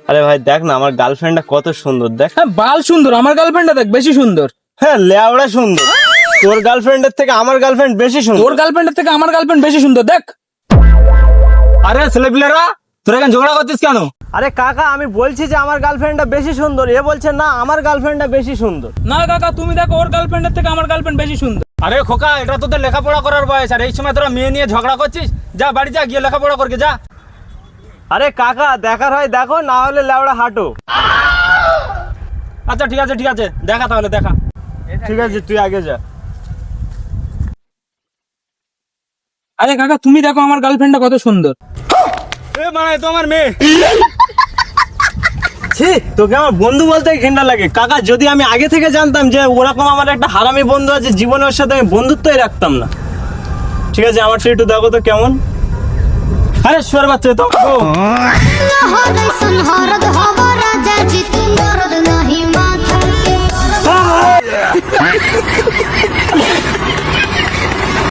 আরে ভাই দেখ না, আমার গার্লফ্রেন্ডটা কত সুন্দর দেখ। হ্যাঁ বাল সুন্দর, আমার গার্লফ্রেন্ডটা দেখ বেশি সুন্দর। হ্যাঁ লেওড়া সুন্দর। তোর গার্লফ্রেন্ডের থেকে আমার গার্লফ্রেন্ড বেশি সুন্দর। তোর গার্লফ্রেন্ডের থেকে আমার গার্লফ্রেন্ড বেশি সুন্দর দেখ। আরে ছেলেপিলেরা তোরা এখানে ঝগড়া করছিস কেন? আরে কাকা, আমি বলছি যে আমার গার্লফ্রেন্ডটা বেশি সুন্দর, এ বলছে না আমার গার্লফ্রেন্ডটা বেশি সুন্দর। না কাকা, তুমি দেখো ওর গার্লফ্রেন্ডের থেকে আমার গার্লফ্রেন্ড বেশি সুন্দর। আরে খোকা, এটা তোদের লেখাপড়া করার বয়স, আর এই সময় তোরা মেয়ে নিয়ে ঝগড়া করছিস? যা বাড়ি যা, গিয়ে লেখাপড়া করকে যা। আরে কাকা, দেখার হয় দেখো, না হলে লেওড়া হাঁটো। আচ্ছা ঠিক আছে ঠিক আছে, দেখা তাহলে দেখা। ঠিক আছে, তুই আগে যা। আরে কাকা, তুমি দেখো আমার গার্লফ্রেন্ডটা কত সুন্দর। এ মানে তো আমার মেয়ে। ছি, তোকে আমার বন্ধু বলতে ঘৃণা লাগে। কাকা, যদি আমি আগে থেকে জানতাম যে ওরকম আমার একটা হারামি বন্ধু আছে, জীবনে ওর সাথে আমি বন্ধুত্বই রাখতাম না। ঠিক আছে, আমার একটু দেখো তো কেমন। আরে শুয়ার বাচ্চা তো राजा जी तुम